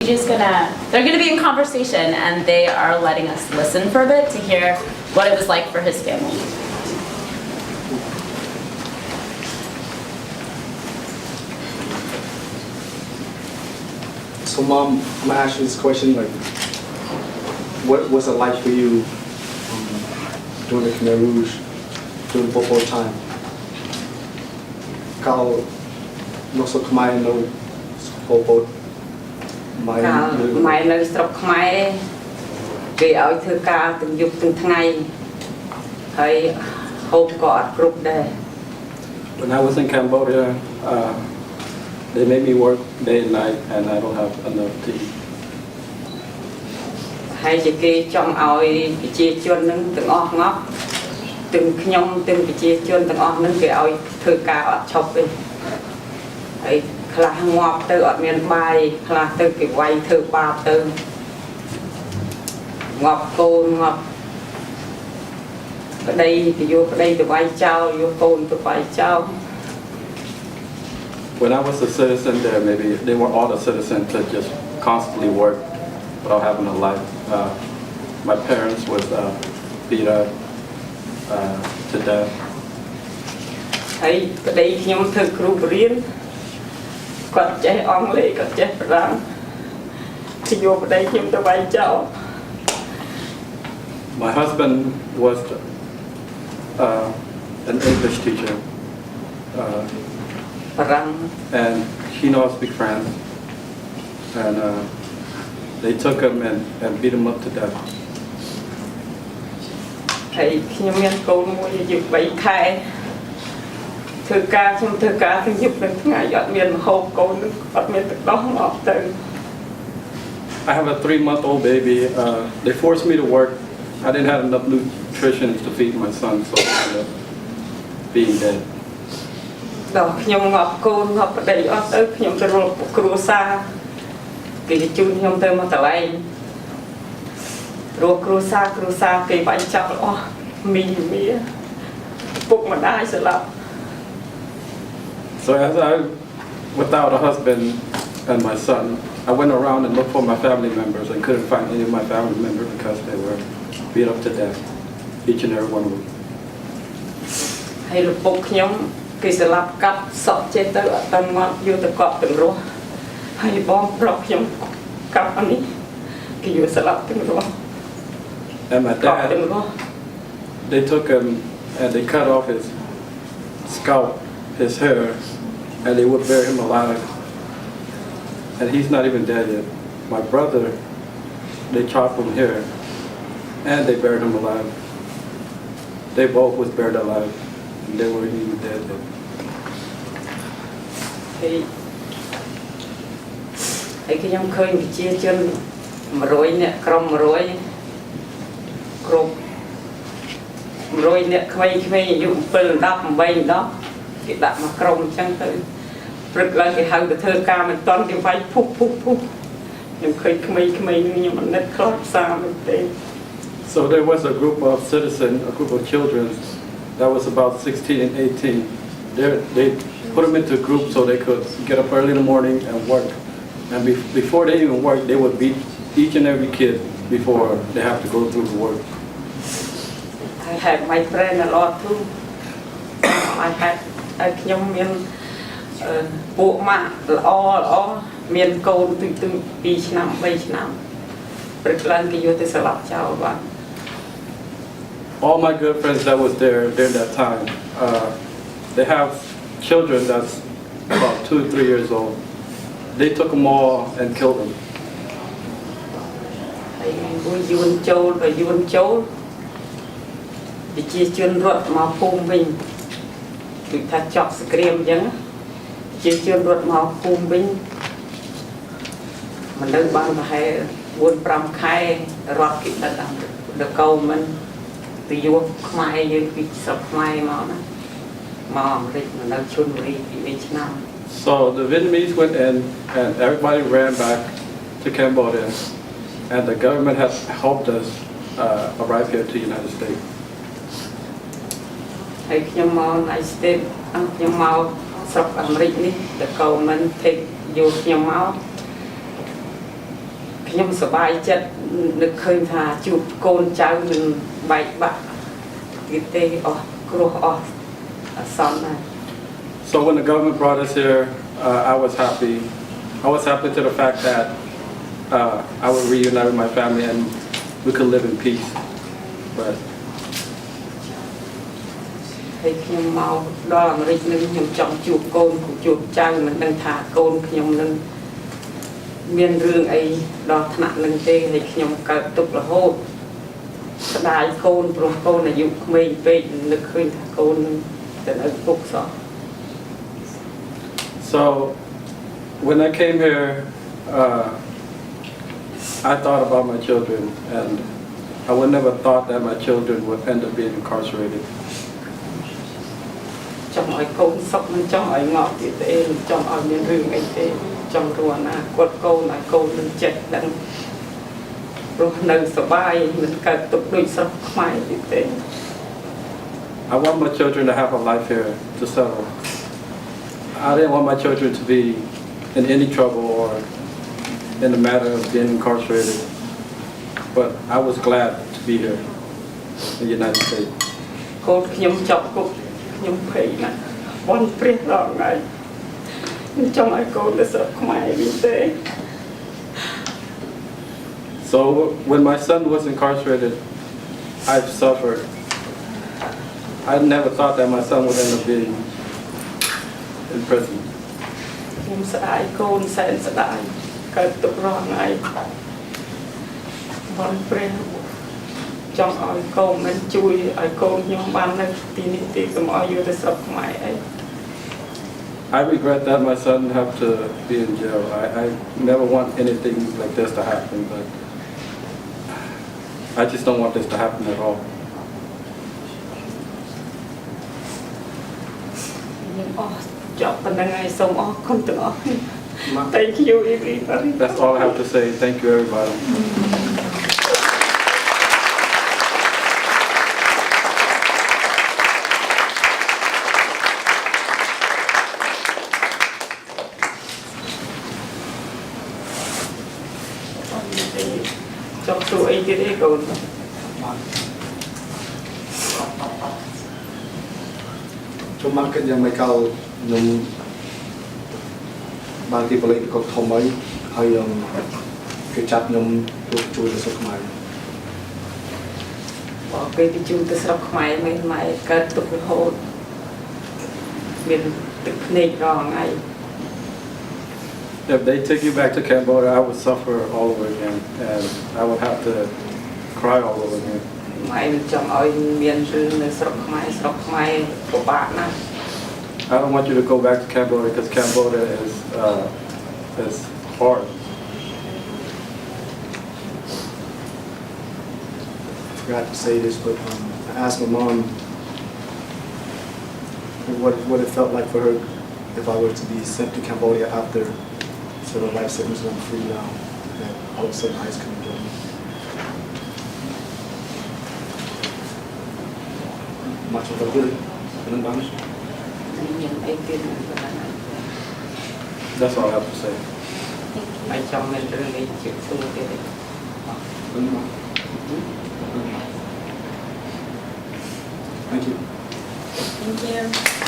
They're gonna be in conversation, and they are letting us listen for a bit to hear what it was like for his family. So Mom, I'm gonna ask you this question, like, what was it like for you during the Khmer Rouge, during Pol Pot time? Kau no so Khmer no Pol Pot. ម៉ែនៅស្រុកខ្មែរគេឲ្យធ្វើការទាំងយប់ទាំងថ្ងៃហើយហូបក៏អត់គ្រប់ដែរ When I was in Cambodia, they made me work day and night, and I don't have enough to eat. ហើយជាគេចង់ឲ្យប្រជាជននឹងទាំងអស់ងប់ទាំងខ្ញុំទាំងប្រជាជនទាំងអស់នឹងគេឲ្យធ្វើការអត់ឈប់ទេហើយខ្លះងាប់ទៅអត់មានបាយខ្លះទៅគេវាយធ្វើបាបទៅងាប់កូនងាប់ប្តីទៅយកប្តីទៅវាយចោលយកកូនទៅវាយចោល When I was a citizen there, maybe they want all the citizens to just constantly work without having a life. My parents was beat up to death. ហើយប្តីខ្ញុំធ្វើគ្រូបរៀនគាត់ចេះអង់គ្លេសគាត់ចេះបារាំងគេយកប្តីខ្ញុំទៅវាយចោល My husband was an English teacher, បារាំង and he knows speak French, and they took him and beat him up to death. ហើយខ្ញុំមានកូនមួយអាយុ3ខែធ្វើការខ្ញុំធ្វើការទាំងយប់ទាំងថ្ងៃអត់មានម្ហូបកូនអត់មានទឹកដោះមកទៅ I have a 3-month-old baby. They forced me to work. I didn't have enough nutrition to feed my son, so I ended up being dead. ដល់ខ្ញុំងាប់កូនងាប់ប្តីអត់ទៅខ្ញុំទៅរកគ្រួសារគេជូនខ្ញុំទៅមកកន្លែងរកគ្រួសារគេបាញ់ចាប់អស់មីពុកម្ដាយស្លាប់ So as I, without a husband and my son, I went around and looked for my family members and couldn't find any of my family members because they were beat up to death, each and every one of them. ហើយលោកពុកខ្ញុំគេស្លាប់កាប់សក់ចេះទៅអត់តាន់មកយកទៅកប់ទាំងរស់ហើយបងប្រុសខ្ញុំកាប់អានេះគេយកស្លាប់ទាំងរស់ And my dad, they took him and they cut off his scalp, his hair, and they would bury him alive. And he's not even dead yet. My brother, they chopped him here, and they buried him alive. They both was buried alive, and they weren't even dead yet. ហើយខ្ញុំឃើញប្រជាជន100នាក់ក្រុម100គ្រប់100នាក់ក្មេងៗអាយុ7 10 8 10គេដាក់មកក្រុមអញ្ចឹងទៅព្រឹកឡើងគេហៅទៅធ្វើការមិនតាន់គេវាយភុះខ្ញុំឃើញក្មេងៗខ្ញុំអាណិតខ្លោចផ្សារមែនទេ So there was a group of citizens, a group of children that was about 16 and 18. They put them into groups so they could get up early in the morning and work. And before they even work, they would beat each and every kid before they have to go through the work. I had my friend a lot too. I had ខ្ញុំមានពួកម៉ាក់ល្អមានកូនទិញ2ឆ្នាំ3ឆ្នាំព្រឹកឡើងគេយកទៅស្លាប់ចោលបាទ All my good friends that was there during that time, they have children that's about 2 or 3 years old. They took them all and killed them. ហើយយួនចូលប្រជាជនរត់មកភូមិវិញគឺថាចប់សង្គ្រាមអញ្ចឹងប្រជាជនរត់មកភូមិវិញមិនដឹងបានប្រហែល 4-5 ខែរត់គេដឹកដល់កោមិនទៅយកខ្មែរយើងពីស្រុកខ្មែរមកណាមកអាមេរិកមកនៅជុនបុរីពី3ឆ្នាំ So the Vietnamese went in and everybody ran back to Cambodia, and the government has helped us arrive here to the United States. ហើយខ្ញុំមក United States ខ្ញុំមកស្រុកអាមេរិកនេះតើកូនមិន take យកខ្ញុំមក ខ្ញុំសប្បាយចិត្តនឹកឃើញថាជួបកូនចៅនឹងបែកបាក់ទៀតទេអស់គ្រោះអស់អាសន្នណាស់ So when the government brought us here, I was happy. I was happy to the fact that I would reunite with my family and we could live in peace. But ហើយខ្ញុំមកដល់អាមេរិកនឹងខ្ញុំចង់ជួបកូនជួបចៅមិនដឹងថាកូនខ្ញុំនឹងមានរឿងអីដល់ថ្នាក់នឹងទេហើយខ្ញុំកើតទុក្ខរហូតស្ដាយកូនព្រោះកូនអាយុក្មេងពេកនឹកឃើញថាកូននឹងទៅនៅគុកសោះ so when I came here, I thought about my children, and I would never thought that my children would end up being incarcerated. ចង់ឲ្យកូនសុខមិនចង់ឲ្យងប់ទៀតទេចង់ឲ្យមានរឿងអីទេចង់រស់ណាគាត់កូនឲ្យកូននឹងចិត្តដឹងរស់នៅសុបាយមិនកើតទុក្ខដូចស្រុកខ្មែរទៀតទេ I want my children to have a life here to settle. I didn't want my children to be in any trouble or in the matter of being incarcerated. But I was glad to be here in the United States. កូនខ្ញុំចាប់គុកខ្ញុំភ័យណាស់បន់ព្រះដល់ថ្ងៃខ្ញុំចង់ឲ្យកូនទៅស្រុកខ្មែរវិញទេ So when my son was incarcerated, I suffered. I never thought that my son would end up being in prison. ខ្ញុំស្ដាយកូនសែនស្ដាយកើតទុក្ខរាល់ថ្ងៃបន់ព្រះចង់ឲ្យកូនមិនជួយឲ្យកូនខ្ញុំបាននៅទីនេះទីកុំឲ្យយកទៅស្រុកខ្មែរអី I regret that my son have to be in jail. I never want anything like this to happen, but I just don't want this to happen at all. ខ្ញុំអស់ចប់ប៉ុណ្្នឹងហើយសូមអរគុណទាំងអស់គ្នា Thank you everybody. That's all I have to say. Thank you, everybody. Trong số ấy cái đấy còn ខ្ញុំមកគិតយ៉ាងម៉េចក៏ខ្ញុំបានទីប៉ូលីសក៏ធំហើយគេចាប់ខ្ញុំជួយទៅស្រុកខ្មែរ bỏ cái chung từ sọc máy mấy máy cất tục hồn miềnទឹកភ្នែករងថ្ងៃ If they take you back to Cambodia, I would suffer all over again, and I would have to cry all over again. ម៉ែមិនចង់ឲ្យមានរឿងនៅស្រុកខ្មែរពិបាកណាស់ I don't want you to go back to Cambodia because Cambodia is hard. I forgot to say this, but I asked my mom what it felt like for her if I were to be sent to Cambodia after sort of life sentence and I'm free now, and all of a sudden ICE come and get me. Much of a good in Bangladesh. មានអីទៀតមិនបានណា That's all I have to say. ហើយចង់មានរឿងអីជិះទូទៀតទេ Thank you. Thank you.